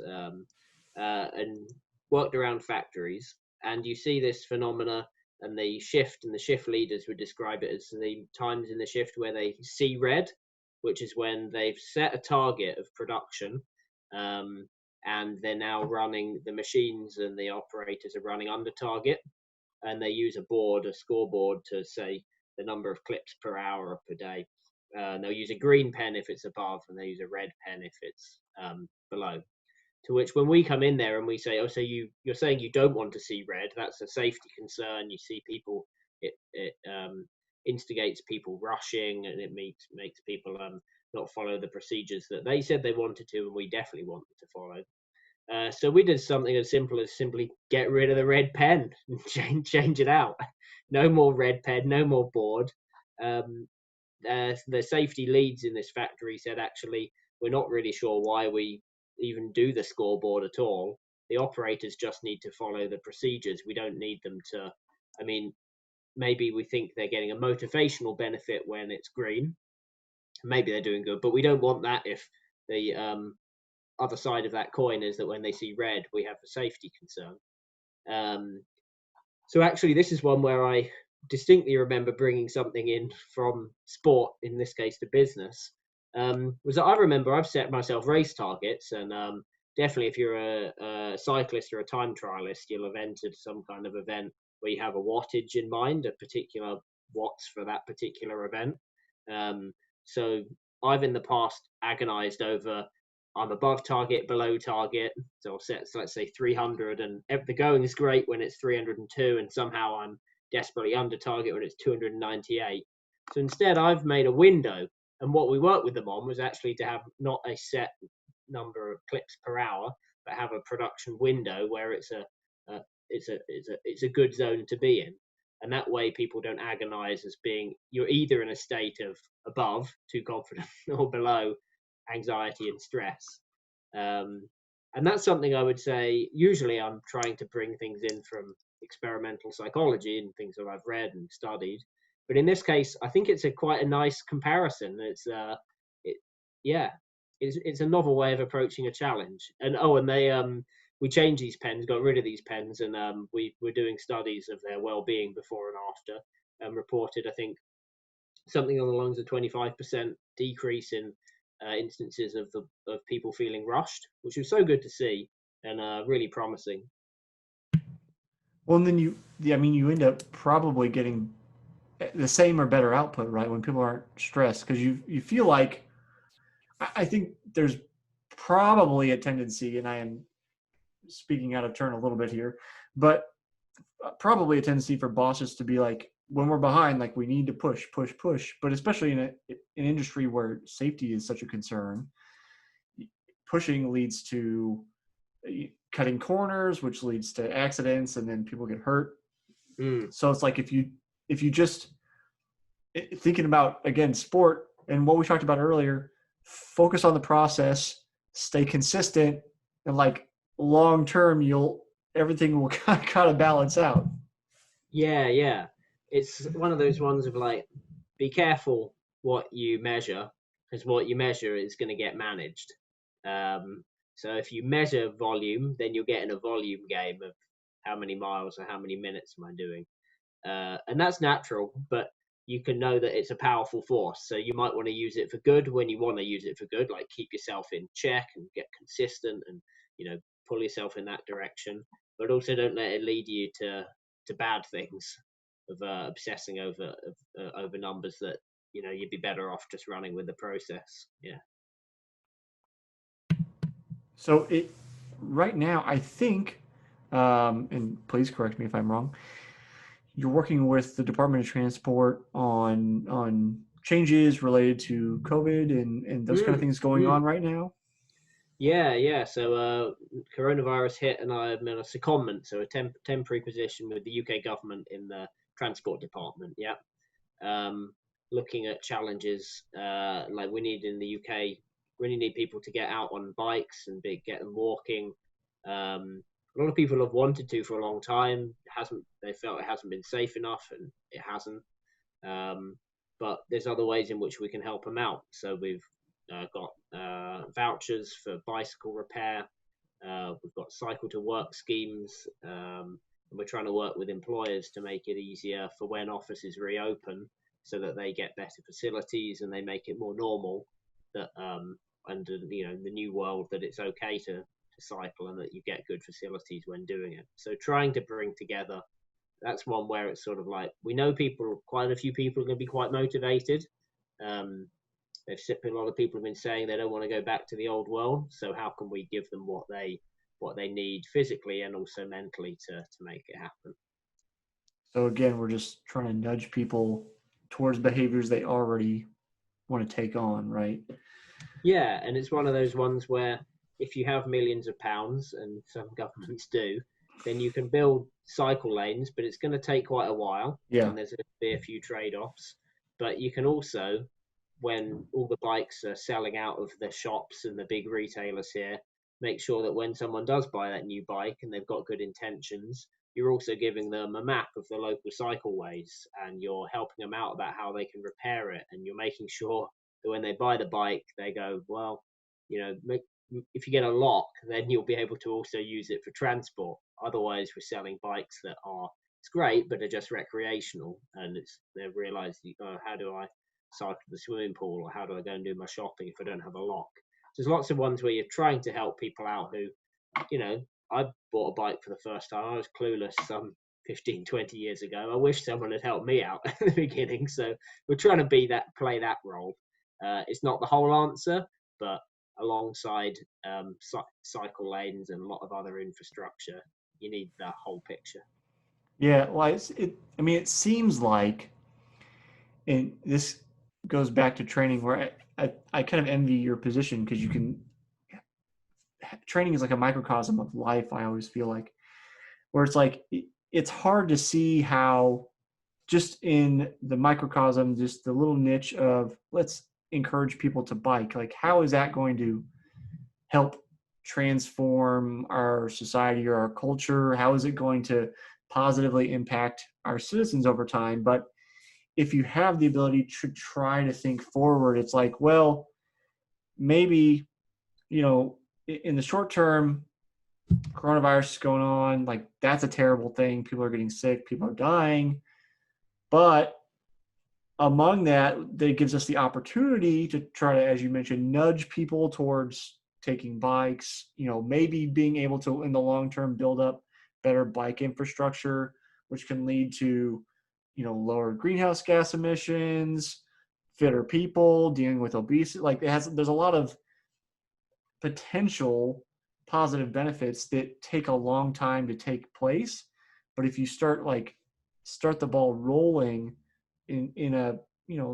and worked around factories. And you see this phenomena, and the shift leaders would describe it as the times in the shift where they see red, which is when they've set a target of production, and they're now running the machines, and the operators are running under target, and they use a scoreboard to say the number of clips per hour or per day. They'll use a green pen if it's above, and they use a red pen if it's below. To which, when we come in there and we say, "Oh, so you're saying you don't want to see red? That's a safety concern. You see people, it instigates people rushing, and it makes people not follow the procedures that they said they wanted to, and we definitely wanted to follow." So we did something as simple as simply get rid of the red pen and change it out. No more red pen, no more board. The safety leads in this factory said, actually, we're not really sure why we even do the scoreboard at all. The operators just need to follow the procedures. We don't need them to, maybe we think they're getting a motivational benefit when it's green. Maybe they're doing good, but we don't want that if the other side of that coin is that when they see red, we have a safety concern. So actually, this is one where I distinctly remember bringing something in from sport, in this case to business. Was that I remember I've set myself race targets, and definitely if you're a cyclist or a time trialist, you'll have entered some kind of event where you have a wattage in mind, a particular watts for that particular event. So I've in the past agonized over, I'm above target, below target. So I'll set, so let's say 300, and the going is great when it's 302, and somehow I'm desperately under target when it's 298. So instead, I've made a window, and what we worked with them on was actually to have not a set number of clips per hour, but have a production window where it's a good zone to be in. And that way people don't agonize as being, you're either in a state of above, too confident, or below, anxiety and stress. And that's something I would say, usually I'm trying to bring things in from experimental psychology and things that I've read and studied. But in this case, I think it's quite a nice comparison. It's a novel way of approaching a challenge. And we changed these pens, got rid of these pens, and we're doing studies of their well-being before and after, and reported, I think, something along the lines of 25% decrease in instances of people feeling rushed, which was so good to see and really promising. Well, and then you end up probably getting the same or better output, right? When people aren't stressed, because you feel like, I think there's probably a tendency, and I am speaking out of turn a little bit here, but probably a tendency for bosses to be like, when we're behind, like we need to push, but especially in an industry where safety is such a concern, pushing leads to cutting corners, which leads to accidents, and then people get hurt. So it's like if you just thinking about, again, sport and what we talked about earlier, focus on the process, stay consistent, and like long term, everything will kind of balance out. Yeah. It's one of those ones of like, be careful what you measure, because what you measure is going to get managed. So if you measure volume, then you're getting a volume game of how many miles or how many minutes am I doing. And that's natural, but you can know that it's a powerful force. So you might want to use it for good when you want to use it for good, like keep yourself in check and get consistent and, pull yourself in that direction. But also don't let it lead you to bad things of obsessing over numbers that, you'd be better off just running with the process. Yeah. So right now, I think, and please correct me if I'm wrong, you're working with the Department of Transport on changes related to COVID and those kind of things going on right now. Yeah. So coronavirus hit, and I'm in a secondment, so a temporary position with the UK government in the transport department. Yeah. Looking at challenges like we need in the UK, really need people to get out on bikes and get them walking. A lot of people have wanted to for a long time. They felt it hasn't been safe enough, and it hasn't. But there's other ways in which we can help them out. So we've got vouchers for bicycle repair. We've got cycle to work schemes. And we're trying to work with employers to make it easier for when offices reopen, so that they get better facilities and they make it more normal that under the new world, that it's okay to cycle and that you get good facilities when doing it. So trying to bring together, that's one where it's sort of like, we know quite a few people are going to be quite motivated. A lot of people have been saying they don't want to go back to the old world. So how can we give them what they need physically and also mentally to make it happen? So again, we're just trying to nudge people towards behaviors they already want to take on, right? Yeah, and it's one of those ones where if you have millions of pounds, and some governments do, then you can build cycle lanes, but it's going to take quite a while. Yeah. And there's going to be a few trade-offs. But you can also, when all the bikes are selling out of the shops and the big retailers here, make sure that when someone does buy that new bike and they've got good intentions, you're also giving them a map of the local cycleways, and you're helping them out about how they can repair it, and you're making sure that when they buy the bike, they go, well, if you get a lock, then you'll be able to also use it for transport. Otherwise, we're selling bikes that it's great, but are just recreational, and they realise, how do I cycle to the swimming pool, or how do I go and do my shopping if I don't have a lock? There's lots of ones where you're trying to help people out who, I bought a bike for the first time. I was clueless some 15, 20 years ago. I wish someone had helped me out at the beginning. So we're trying to play that role. It's not the whole answer, but alongside cycle lanes and a lot of other infrastructure, you need the whole picture. Yeah, well, it seems like, and this goes back to training, where I kind of envy your position, because training is like a microcosm of life. I always feel like, where it's like, it's hard to see how just in the microcosm, just the little niche of let's encourage people to bike, like how is that going to help transform our society or our culture? How is it going to positively impact our citizens over time? But if you have the ability to try to think forward, it's like, well, maybe, in the short term, coronavirus is going on, like that's a terrible thing. People are getting sick, people are dying. But among that gives us the opportunity to try to, as you mentioned, nudge people towards taking bikes, maybe being able to, in the long term, build up better bike infrastructure, which can lead to, lower greenhouse gas emissions, fitter people, dealing with obesity. Like there's a lot of potential positive benefits that take a long time to take place. But if you start like start the ball rolling in a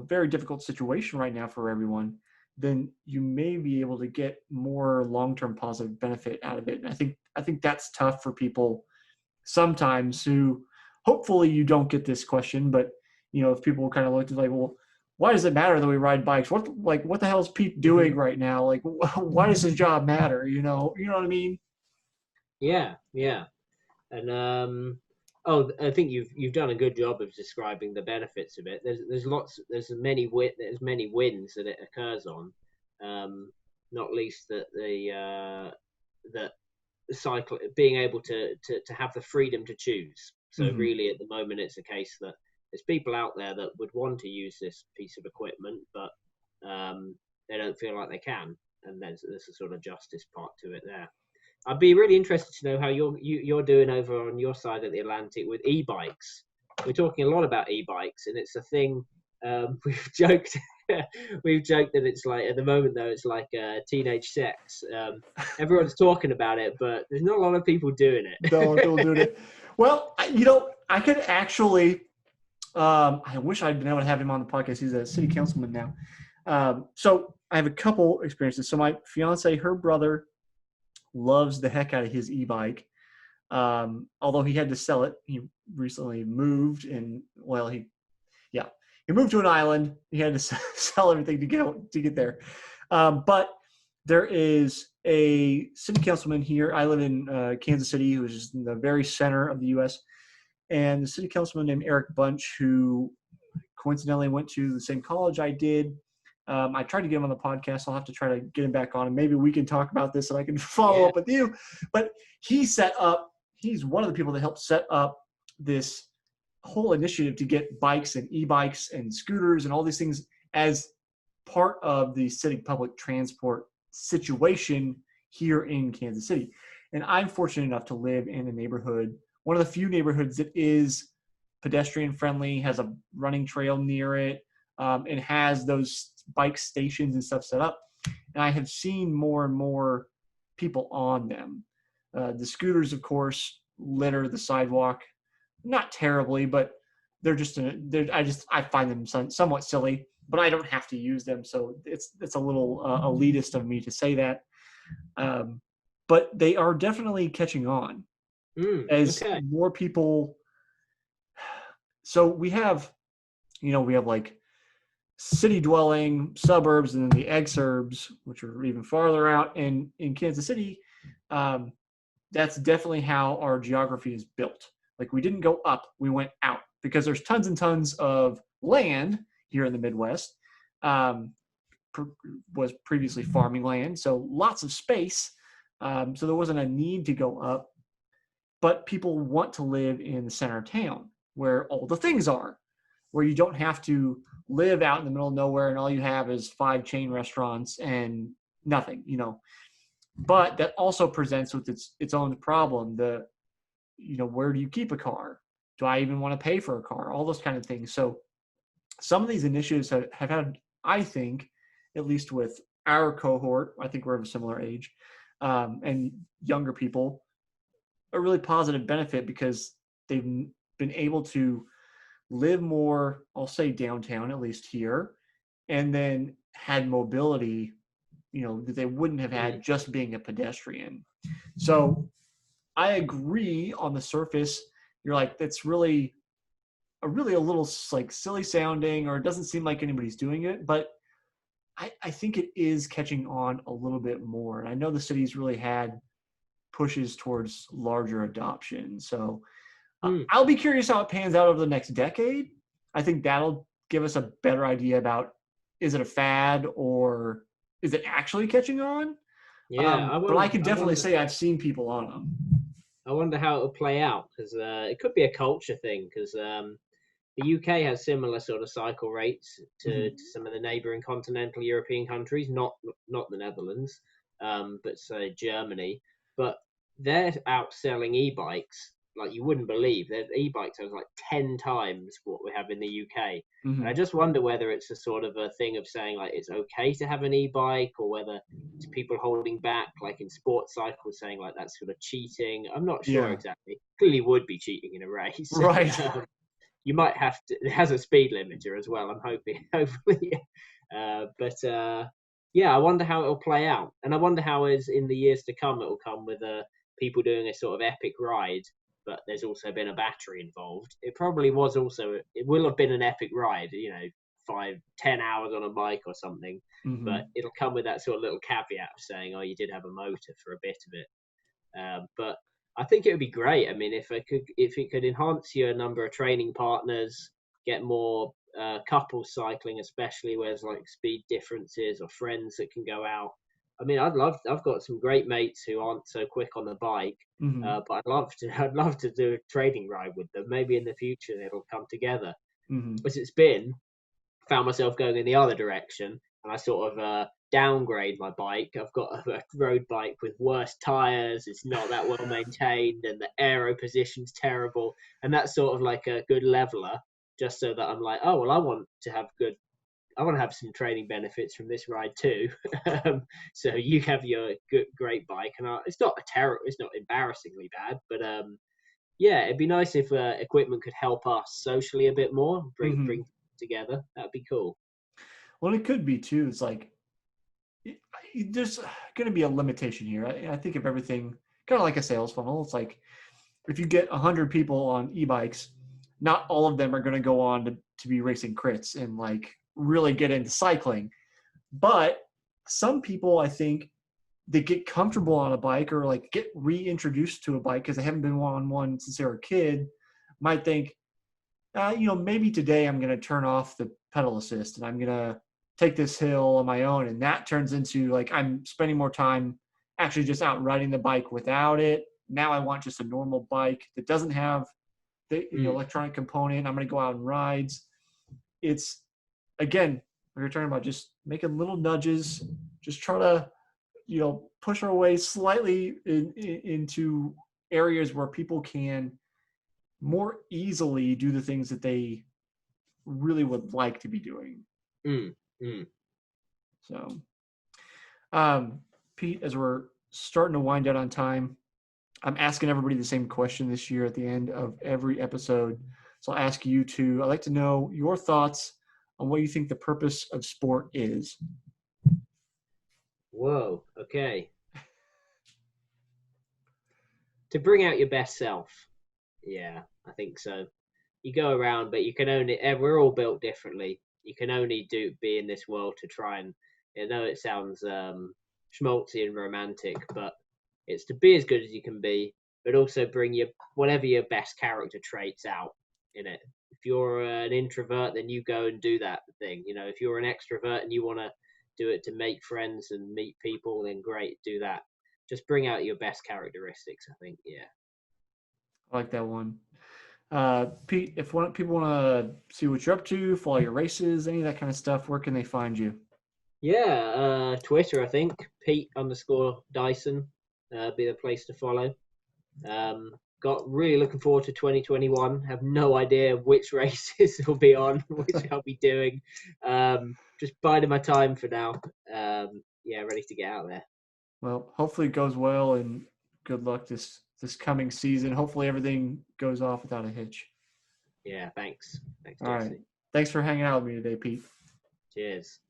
very difficult situation right now for everyone, then you may be able to get more long-term positive benefit out of it. And I think that's tough for people sometimes who, hopefully you don't get this question, but if people kind of look at like, well, why does it matter that we ride bikes? What the hell is Pete doing right now? Like, why does his job matter? You know what I mean? Yeah, yeah. And I think you've done a good job of describing the benefits of it. There's many wins that it occurs on, not least that that the cycle being able to have the freedom to choose. So Mm-hmm. really, at the moment, it's a case that there's people out there that would want to use this piece of equipment, but they don't feel like they can, and there's a sort of justice part to it there. I'd be really interested to know how you're doing over on your side of the Atlantic with e-bikes. We're talking a lot about e-bikes, and it's a thing. We've joked, we've joked that it's like at the moment though it's like teenage sex. Everyone's talking about it, but there's not a lot of people doing it. No, people doing it. Well, I could actually. I wish I'd been able to have him on the podcast. He's a city councilman now. So I have a couple experiences. So my fiance, her brother, loves the heck out of his e-bike. Although he had to sell it. He recently moved, and he moved to an island. He had to sell everything to get there. But there is a city councilman here. I live in Kansas City, who is in the very center of the U.S. And the city councilman named Eric Bunch, who coincidentally went to the same college I did. I tried to get him on the podcast. I'll have to try to get him back on, and maybe we can talk about this and I can follow up with you. But he's one of the people that helped set up this whole initiative to get bikes and e-bikes and scooters and all these things as part of the city public transport situation here in Kansas City. And I'm fortunate enough to live in a neighborhood, one of the few neighborhoods that is pedestrian friendly, has a running trail near it, and has those bike stations and stuff set up. And I have seen more and more people on them. The scooters, of course, litter the sidewalk. Not terribly, but they're I find them somewhat silly, but I don't have to use them, so it's a little elitist of me to say that. But they are definitely catching on as more people. So we have like city dwelling suburbs and then the exurbs, which are even farther out in Kansas City. That's definitely how our geography is built. Like, we didn't go up, we went out, because there's tons and tons of land here in the Midwest. Was previously farming land, so lots of space. So there wasn't a need to go up, but people want to live in the center of town where all the things are, where you don't have to live out in the middle of nowhere and all you have is 5 chain restaurants and nothing, But that also presents with its own problem. Where do you keep a car? Do I even want to pay for a car? All those kind of things. So some of these initiatives have had, I think, at least with our cohort, I think we're of a similar age, and younger people, a really positive benefit, because they've been able to live more, I'll say downtown, at least here, and then had mobility, that they wouldn't have had just being a pedestrian. So I agree on the surface. You're like, that's really a little like silly sounding, or it doesn't seem like anybody's doing it, but I think it is catching on a little bit more. And I know the city's really had pushes towards larger adoption. So I'll be curious how it pans out over the next decade. I think that'll give us a better idea about, is it a fad or is it actually catching on? Yeah, but I can definitely say I've seen people on them. I wonder how it'll play out, because it could be a culture thing, because the UK has similar sort of cycle rates to some of the neighbouring continental European countries, not the Netherlands, but say Germany. But they're outselling e-bikes like you wouldn't believe. Their e-bikes are like 10 times what we have in the UK. And I just wonder whether it's a sort of a thing of saying like it's okay to have an e-bike, or whether it's people holding back, like in sports cycles, saying like that's sort of cheating. I'm not sure exactly. Clearly would be cheating in a race. Right. you might have to. It has a speed limiter as well. I'm hoping, hopefully. Yeah, I wonder how it'll play out, and I wonder how, as in the years to come, it will come with people doing a sort of epic ride. But there's also been a battery involved. It probably was also. It will have been an epic ride. 5-10 hours on a bike or something. But it'll come with that sort of little caveat of saying, "Oh, you did have a motor for a bit of it." But I think it would be great. I mean, if it could enhance your number of training partners, get more couples cycling, especially where there's like speed differences or friends that can go out. I mean, I've got some great mates who aren't so quick on the bike, but I'd love to do a training ride with them. Maybe in the future it'll come together. As it's been, found myself going in the other direction, and I sort of downgrade my bike. I've got a road bike with worse tires. It's not that well maintained, and the aero position's terrible. And that's sort of like a good leveler, just so that I'm like, oh well, I want to have some training benefits from this ride too. So you have your great bike, and it's not embarrassingly bad, but yeah, it'd be nice if equipment could help us socially a bit more, bring together. That'd be cool. Well, it could be too. It's like there's going to be a limitation here. I think of everything kind of like a sales funnel. It's like if you get 100 people on e-bikes, not all of them are going to go on to be racing crits and like really get into cycling. But some people, I think, they get comfortable on a bike or like get reintroduced to a bike because they haven't been on one since they were a kid, might think, maybe today I'm going to turn off the pedal assist and I'm going to take this hill on my own. And that turns into like I'm spending more time actually just out riding the bike without it. Now I want just a normal bike that doesn't have the electronic component. I'm going to go out and rides. It's, again, we were talking about just making little nudges, just try to, push our way slightly into areas where people can more easily do the things that they really would like to be doing. So, Pete, as we're starting to wind out on time, I'm asking everybody the same question this year at the end of every episode. So I'll ask you too. I'd like to know your thoughts on what you think the purpose of sport is. Whoa, okay. To bring out your best self. Yeah, I think so. You go around, but you can only, we're all built differently. You can only be in this world to try and, I know it sounds schmaltzy and romantic, but it's to be as good as you can be, but also bring whatever your best character traits out in it. If you're an introvert, then you go and do that thing. If you're an extrovert and you want to do it to make friends and meet people, then great, do that. Just bring out your best characteristics, I think. Yeah. I like that one. Pete, if people want to see what you're up to, follow your races, any of that kind of stuff, where can they find you? Yeah, Twitter, I think. Pete_Dyson be the place to follow. Got really looking forward to 2021. Have no idea which races will be on, which I'll be doing. Just biding my time for now. Yeah, ready to get out there. Well, hopefully it goes well, and good luck this coming season. Hopefully everything goes off without a hitch. Yeah, thanks. Thanks, All right. Thanks for hanging out with me today, Pete. Cheers.